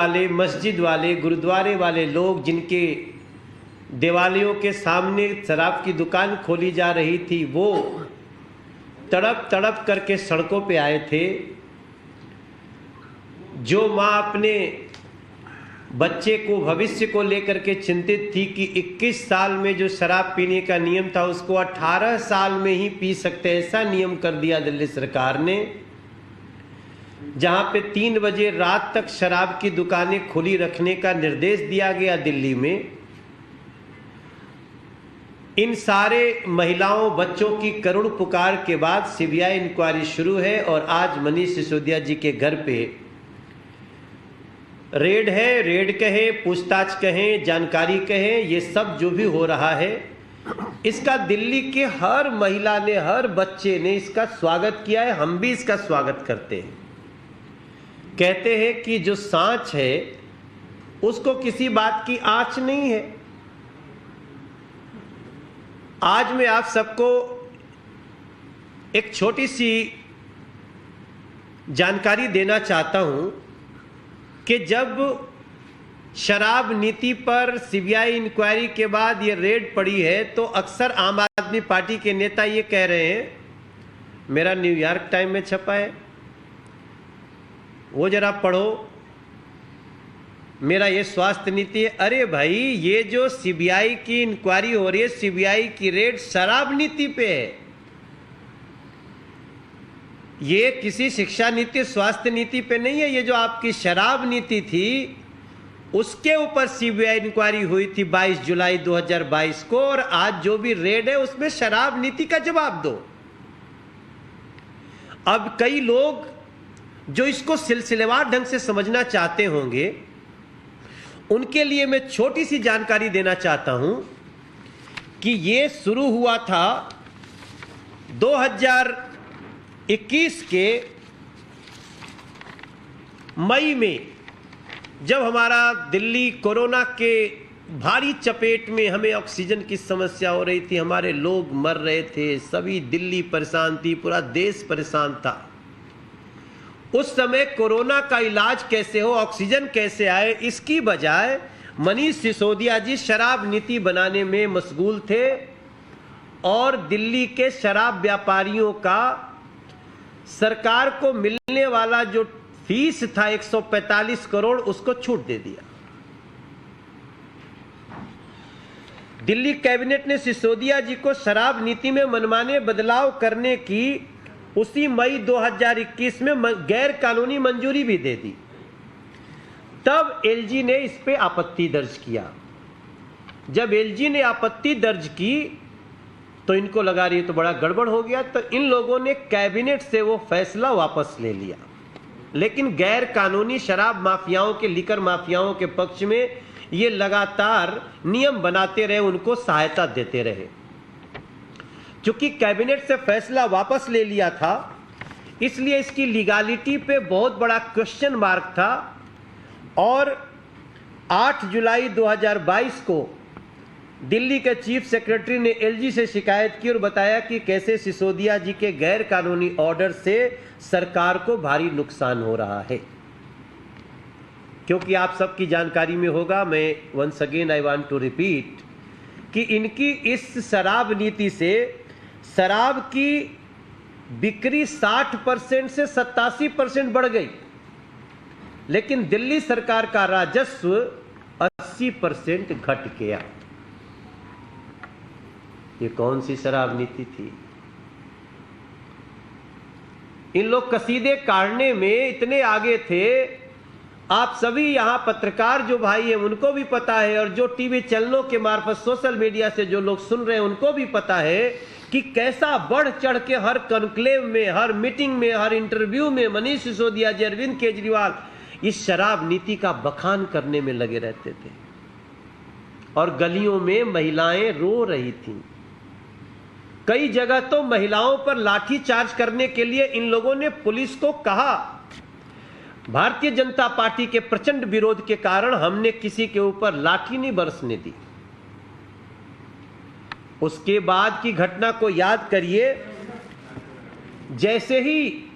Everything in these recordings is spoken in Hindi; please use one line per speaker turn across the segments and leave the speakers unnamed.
वाले, मस्जिद वाले, गुरुद्वारे वाले लोग जिनके देवालयों के सामने शराब की दुकान खोली जा रही थी, वो तड़प तड़प करके सड़कों पे आए थे। जो माँ अपने बच्चे को, भविष्य को लेकर के चिंतित थी कि 21 साल में जो शराब पीने का नियम था उसको 18 साल में ही पी सकते, ऐसा नियम कर दिया दिल्ली सरकार ने, जहां पे 3 बजे रात तक शराब की दुकानें खुली रखने का निर्देश दिया गया दिल्ली में। इन सारे महिलाओं, बच्चों की करुण पुकार के बाद सीबीआई इंक्वायरी शुरू है और आज मनीष सिसोदिया जी के घर पे रेड है। रेड कहें, पूछताछ कहें, जानकारी कहें, ये सब जो भी हो रहा है, इसका दिल्ली के हर महिला ने, हर बच्चे ने इसका स्वागत किया है। हम भी इसका स्वागत करते हैं। कहते हैं कि जो सांच है उसको किसी बात की आँच नहीं है। आज मैं आप सबको एक छोटी सी जानकारी देना चाहता हूं कि जब शराब नीति पर सीबीआई इंक्वायरी के बाद ये रेड पड़ी है तो अक्सर आम आदमी पार्टी के नेता ये कह रहे हैं, मेरा न्यूयॉर्क टाइम में छपा है, वो जरा पढ़ो, मेरा ये स्वास्थ्य नीति है। अरे भाई, ये जो सीबीआई की इंक्वायरी हो रही है, सीबीआई की रेड शराब नीति पे है। ये किसी शिक्षा नीति, स्वास्थ्य नीति पे नहीं है। ये जो आपकी शराब नीति थी उसके ऊपर सीबीआई इंक्वायरी हुई थी 22 जुलाई 2022 को, और आज जो भी रेड है उसमें शराब नीति का जवाब दो। अब कई लोग जो इसको सिलसिलेवार ढंग से समझना चाहते होंगे, उनके लिए मैं छोटी सी जानकारी देना चाहता हूं कि ये शुरू हुआ था 2021 के मई में, जब हमारा दिल्ली कोरोना के भारी चपेट में, हमें ऑक्सीजन की समस्या हो रही थी, हमारे लोग मर रहे थे, सभी दिल्ली परेशान थी, पूरा देश परेशान था। उस समय कोरोना का इलाज कैसे हो, ऑक्सीजन कैसे आए, इसकी बजाय मनीष सिसोदिया जी शराब नीति बनाने में मशगूल थे और दिल्ली के शराब व्यापारियों का सरकार को मिलने वाला जो फीस था 145 करोड़, उसको छूट दे दिया। दिल्ली कैबिनेट ने सिसोदिया जी को शराब नीति में मनमाने बदलाव करने की उसी मई 2021 में गैर कानूनी मंजूरी भी दे दी। तब एलजी ने इस पे आपत्ति दर्ज किया। जब एलजी ने आपत्ति दर्ज की तो इनको लगा रही तो बड़ा गड़बड़ हो गया, तो इन लोगों ने कैबिनेट से वो फैसला वापस ले लिया। लेकिन गैर कानूनी शराब माफियाओं के, लिकर माफियाओं के पक्ष में ये लगातार नियम बनाते रहे, उनको सहायता देते रहे। चूंकि कैबिनेट से फैसला वापस ले लिया था, इसलिए इसकी लीगैलिटी पे बहुत बड़ा क्वेश्चन मार्क था। और 8 जुलाई 2022 को दिल्ली के चीफ सेक्रेटरी ने एलजी से शिकायत की और बताया कि कैसे सिसोदिया जी के गैर कानूनी ऑर्डर से सरकार को भारी नुकसान हो रहा है। क्योंकि आप सबकी जानकारी में होगा, मैं once again I want to repeat, कि इनकी इस शराब नीति से शराब की बिक्री 60% से 87% बढ़ गई, लेकिन दिल्ली सरकार का राजस्व 80% घट गया। ये कौन सी शराब नीति थी? इन लोग कसीदे काटने में इतने आगे थे। आप सभी यहां पत्रकार जो भाई हैं उनको भी पता है, और जो टीवी चैनलों के मार्फत सोशल मीडिया से जो लोग सुन रहे हैं उनको भी पता है कि कैसा बढ़ चढ़ के हर कॉन्क्लेव में, हर मीटिंग में, हर इंटरव्यू में मनीष सिसोदिया जी, अरविंद केजरीवाल इस शराब नीति का बखान करने में लगे रहते थे। और गलियों में महिलाएं रो रही थीं। कई जगह तो महिलाओं पर लाठी चार्ज करने के लिए इन लोगों ने पुलिस को कहा। भारतीय जनता पार्टी के प्रचंड विरोध के कारण हमने किसी के ऊपर लाठी नहीं बरसने दी। उसके बाद की घटना को याद करिए। जैसे ही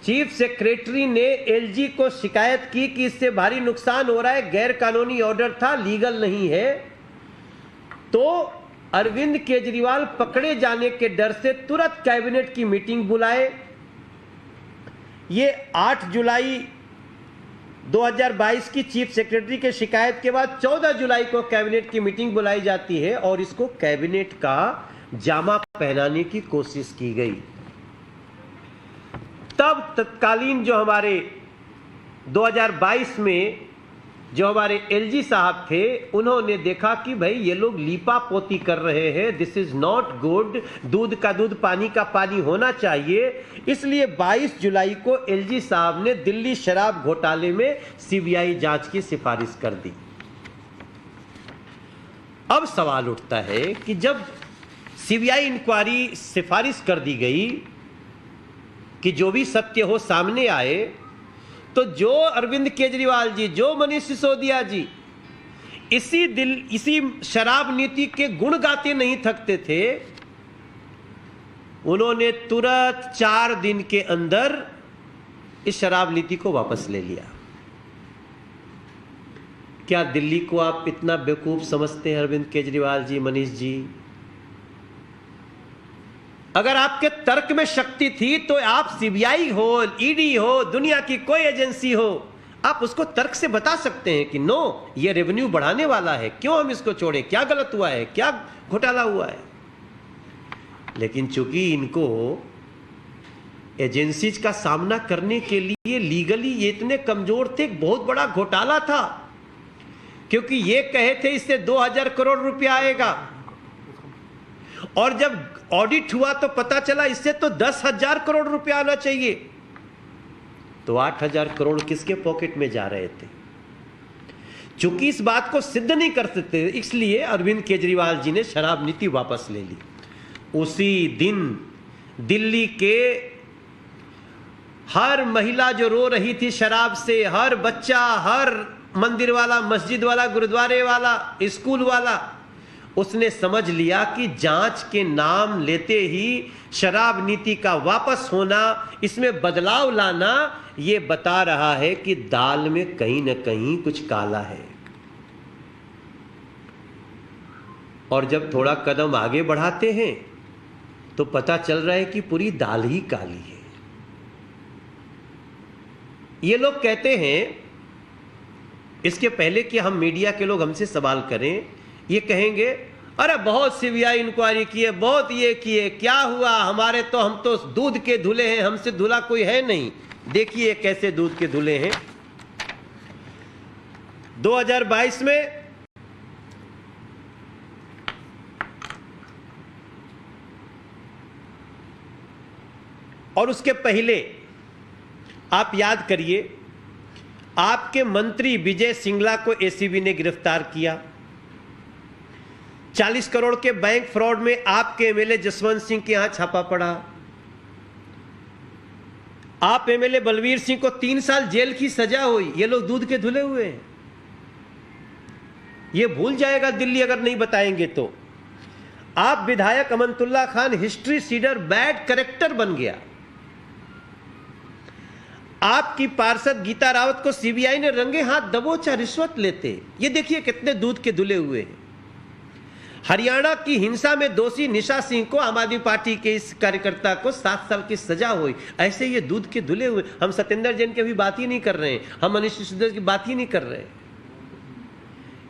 चीफ सेक्रेटरी ने एलजी को शिकायत की कि इससे भारी नुकसान हो रहा है, गैर कानूनी ऑर्डर था, लीगल नहीं है। तो अरविंद केजरीवाल पकड़े जाने के डर से तुरंत कैबिनेट की मीटिंग बुलाए। ये 8 जुलाई 2022 की चीफ सेक्रेटरी के शिकायत के बाद 14 जुलाई को कैबिनेट की मीटिंग बुलाई जाती है और इसको कैबिनेट का जामा पहनाने की कोशिश की गई। तब तत्कालीन जो हमारे 2022 में जो हमारे एलजी साहब थे, उन्होंने देखा कि भाई ये लोग लीपा पोती कर रहे हैं, दिस इज नॉट गुड, दूध का दूध पानी का पानी होना चाहिए। इसलिए 22 जुलाई को एलजी साहब ने दिल्ली शराब घोटाले में सीबीआई जांच की सिफारिश कर दी। अब सवाल उठता है कि जब सीबीआई इंक्वायरी सिफारिश कर दी गई कि जो भी सत्य हो सामने आए, तो जो अरविंद केजरीवाल जी, जो मनीष सिसोदिया जी इसी शराब नीति के गुण गाते नहीं थकते थे, उन्होंने तुरंत 4 दिन के अंदर इस शराब नीति को वापस ले लिया। क्या दिल्ली को आप इतना बेवकूफ समझते हैं अरविंद केजरीवाल जी, मनीष जी? अगर आपके तर्क में शक्ति थी तो आप सीबीआई हो, ईडी हो, दुनिया की कोई एजेंसी हो, आप उसको तर्क से बता सकते हैं कि नो, ये रेवेन्यू बढ़ाने वाला है, क्यों हम इसको छोड़े, क्या गलत हुआ है, क्या घोटाला हुआ है। लेकिन चूंकि इनको एजेंसीज का सामना करने के लिए लीगली ये इतने कमजोर थे, बहुत बड़ा घोटाला था, क्योंकि ये कहे थे इससे 2000 करोड़ रुपया आएगा, और जब ऑडिट हुआ तो पता चला इससे तो 10,000 करोड़ रुपया आना चाहिए। तो 8,000 करोड़ किसके पॉकेट में जा रहे थे? चूंकि इस बात को सिद्ध नहीं कर सकते, इसलिए अरविंद केजरीवाल जी ने शराब नीति वापस ले ली। उसी दिन दिल्ली के हर महिला जो रो रही थी शराब से, हर बच्चा, हर मंदिर वाला, मस्जिद वाला, गुरुद्वारे वाला, स्कूल वाला, उसने समझ लिया कि जांच के नाम लेते ही शराब नीति का वापस होना, इसमें बदलाव लाना, ये बता रहा है कि दाल में कहीं ना कहीं कुछ काला है। और जब थोड़ा कदम आगे बढ़ाते हैं तो पता चल रहा है कि पूरी दाल ही काली है। ये लोग कहते हैं, इसके पहले कि हम मीडिया के लोग हमसे सवाल करें, ये कहेंगे अरे बहुत सीबीआई इंक्वायरी की है, बहुत ये किए, क्या हुआ, हमारे तो, हम तो दूध के धुले हैं, हमसे धुला कोई है नहीं। देखिए कैसे दूध के धुले हैं। 2022 में और उसके पहले आप याद करिए, आपके मंत्री विजय सिंगला को एसीबी ने गिरफ्तार किया। 40 करोड़ के बैंक फ्रॉड में आपके एमएलए जसवंत सिंह के यहां छापा पड़ा। आप एमएलए बलवीर सिंह को 3 साल जेल की सजा हुई। ये लोग दूध के धुले हुए हैं। ये भूल जाएगा दिल्ली अगर नहीं बताएंगे तो। आप विधायक Amanatullah Khan history sheeter, bad character बन गया। आपकी पार्षद गीता रावत को सीबीआई ने रंगे हाथ दबोचा, रिश्वत लेते। ये देखिए कितने दूध के धुले हुए हैं। हरियाणा की हिंसा में दोषी निशा सिंह को, आम आदमी पार्टी के इस कार्यकर्ता को 7 साल की सजा हुई। ऐसे ये दूध के धुले हुए। हम सत्येंद्र जैन की अभी बात ही नहीं कर रहे हैं, हम मनीष सिसोदिया की बात ही नहीं कर रहे हैं।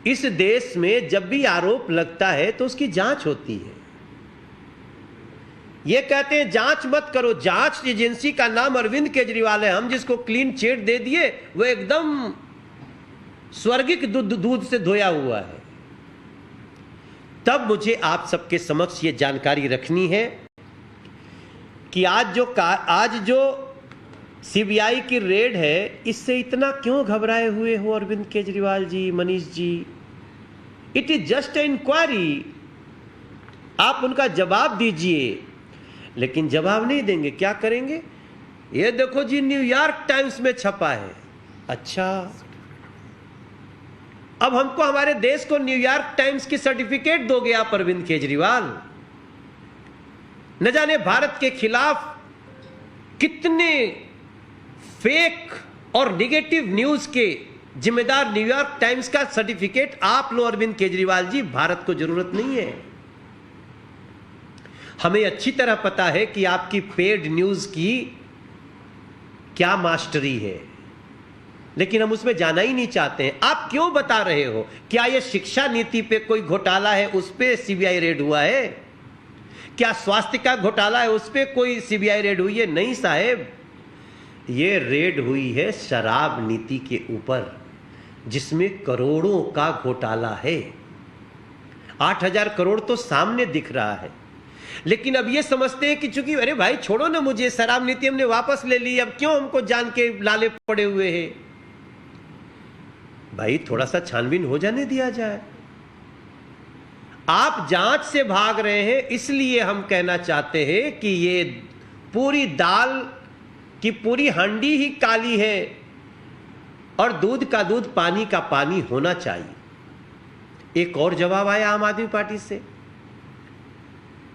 इस देश में जब भी आरोप लगता है तो उसकी जांच होती है। ये कहते हैं जांच मत करो, जांच एजेंसी का नाम अरविंद केजरीवाल है। हम जिसको क्लीन चिट दे दिए वो एकदम स्वर्गिक दूध से धोया हुआ है। तब मुझे आप सबके समक्ष ये जानकारी रखनी है कि आज जो सीबीआई की रेड है, इससे इतना क्यों घबराए हुए हो Arvind Kejriwal ji, Manish ji? It is just a inquiry. आप उनका जवाब दीजिए, लेकिन जवाब नहीं देंगे। क्या करेंगे? ये देखो जी, न्यूयॉर्क टाइम्स में छपा है। अच्छा, अब हमको, हमारे देश को न्यूयॉर्क टाइम्स की सर्टिफिकेट दोगे आप अरविंद केजरीवाल? न जाने भारत के खिलाफ कितने फेक और निगेटिव न्यूज के जिम्मेदार न्यूयॉर्क टाइम्स का सर्टिफिकेट आप लो अरविंद केजरीवाल जी, भारत को जरूरत नहीं है। हमें अच्छी तरह पता है कि आपकी पेड न्यूज की क्या मास्टरी है, लेकिन हम उसमें जाना ही नहीं चाहते हैं। आप क्यों बता रहे हो? क्या यह शिक्षा नीति पे कोई घोटाला है, उस पे सीबीआई रेड हुआ है? क्या स्वास्थ्य का घोटाला है, उस पे कोई सीबीआई रेड हुई है? नहीं साहब, ये रेड हुई है शराब नीति के ऊपर, जिसमें करोड़ों का घोटाला है। 8,000 करोड़ तो सामने दिख रहा है, लेकिन अब ये समझते हैं कि चूंकि अरे भाई छोड़ो ना, मुझे शराब नीति हमने वापस ले ली, अब क्यों हमको जान के लाले पड़े हुए हैं? भाई थोड़ा सा छानबीन हो जाने दिया जाए। आप जांच से भाग रहे हैं, इसलिए हम कहना चाहते हैं कि ये पूरी दाल की पूरी हांडी ही काली है और दूध का दूध पानी का पानी होना चाहिए। एक और जवाब आया आम आदमी पार्टी से।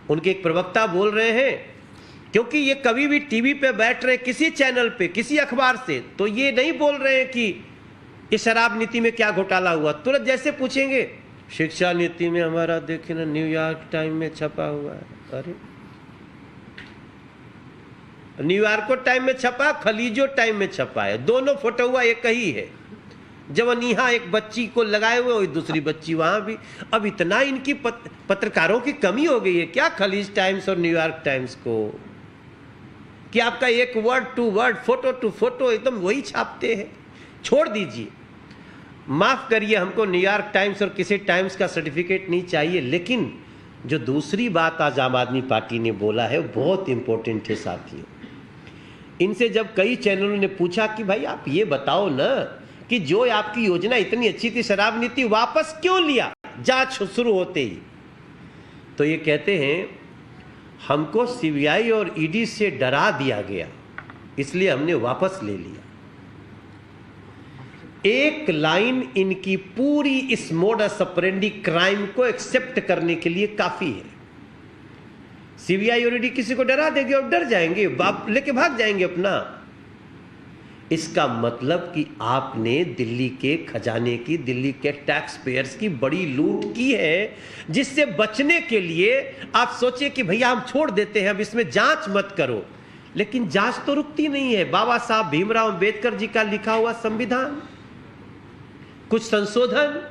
उनके एक प्रवक्ता बोल रहे हैं, क्योंकि ये कभी भी टीवी पे बैठ रहे, किसी चैनल पे, किसी अखबार से, तो ये नहीं बोल रहे हैं कि इस शराब नीति में क्या घोटाला हुआ। तुरंत जैसे पूछेंगे शिक्षा नीति में हमारा देखे ना न्यूयॉर्क टाइम में छपा हुआ है। अरे न्यूयॉर्को टाइम में छपा, खलीजो टाइम में छपा है, दोनों फोटो हुआ एक ही है। जब यहाँ एक बच्ची को लगाए हुए और दूसरी बच्ची वहां भी। अब इतना इनकी पत्रकारों की कमी हो गई है क्या खलीज टाइम्स और न्यूयॉर्क टाइम्स को, कि आपका एक word to word, photo to photo एकदम वही छापते हैं। छोड़ दीजिए, माफ करिए, हमको न्यूयॉर्क टाइम्स और किसी टाइम्स का सर्टिफिकेट नहीं चाहिए। लेकिन जो दूसरी बात आज आम आदमी पार्टी ने बोला है बहुत इंपॉर्टेंट है साथियों। इनसे जब कई चैनलों ने पूछा कि भाई आप ये बताओ ना कि जो आपकी योजना इतनी अच्छी थी शराब नीति, वापस क्यों लिया जांच शुरू होते ही? तो ये कहते हैं हमको सीबीआई और ईडी से डरा दिया गया, इसलिए हमने वापस ले लिया। एक लाइन इनकी पूरी इस मोडस ऑपरेंडी क्राइम को एक्सेप्ट करने के लिए काफी है। सीबीआई और ईडी किसी को डरा देंगे और डर जाएंगे, बाप लेके भाग जाएंगे अपना। इसका मतलब कि आपने दिल्ली के खजाने की, दिल्ली के टैक्स पेयर्स की बड़ी लूट की है, जिससे बचने के लिए आप सोचिए कि भैया हम छोड़ देते हैं, अब इसमें जांच मत करो। लेकिन जांच तो रुकती नहीं है। बाबा साहब भीमराव अंबेडकर जी का लिखा हुआ संविधान, कुछ संशोधन,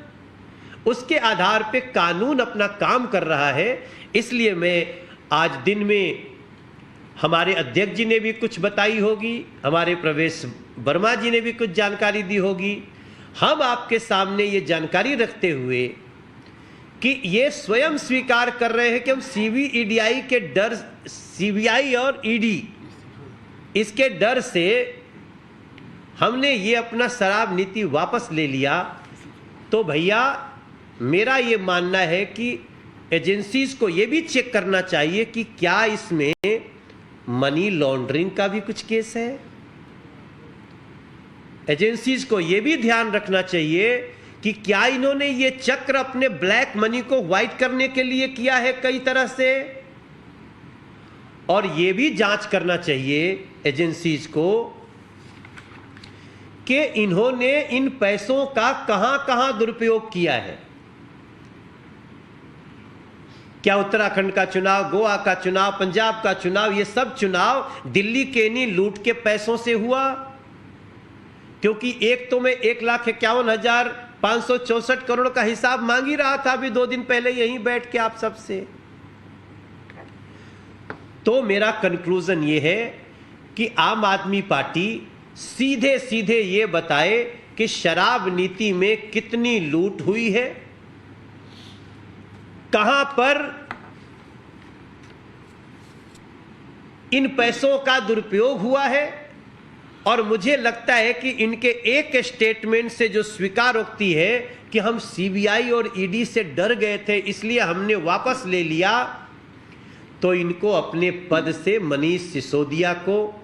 उसके आधार पे कानून अपना काम कर रहा है। इसलिए मैं आज दिन में हमारे अध्यक्ष जी ने भी कुछ बताई होगी, हमारे प्रवेश वर्मा जी ने भी कुछ जानकारी दी होगी। हम आपके सामने ये जानकारी रखते हुए कि ये स्वयं स्वीकार कर रहे हैं कि हम सीबीईडी के डर, सीबीआई और ईडी इसके डर से हमने ये अपना शराब नीति वापस ले लिया। तो भैया मेरा ये मानना है कि एजेंसीज को ये भी चेक करना चाहिए कि क्या इसमें मनी लॉन्ड्रिंग का भी कुछ केस है। एजेंसीज को यह भी ध्यान रखना चाहिए कि क्या इन्होंने ये चक्र अपने ब्लैक मनी को व्हाइट करने के लिए किया है कई तरह से, और यह भी जांच करना चाहिए एजेंसीज को कि इन्होंने इन पैसों का कहां कहां दुरुपयोग किया है। क्या उत्तराखंड का चुनाव, गोवा का चुनाव, पंजाब का चुनाव, ये सब चुनाव दिल्ली के इन्हीं लूट के पैसों से हुआ? क्योंकि एक तो मैं 1,51,564 करोड़ का हिसाब मांग ही रहा था अभी 2 दिन पहले यहीं बैठ के आप सबसे। तो मेरा कंक्लूजन ये है कि आम आदमी पार्टी सीधे सीधे ये बताए कि शराब नीति में कितनी लूट हुई है, कहां पर इन पैसों का दुरुपयोग हुआ है। और मुझे लगता है कि इनके एक स्टेटमेंट से जो स्वीकारोक्ति है कि हम सीबीआई और ईडी से डर गए थे इसलिए हमने वापस ले लिया, तो इनको अपने पद से मनीष सिसोदिया को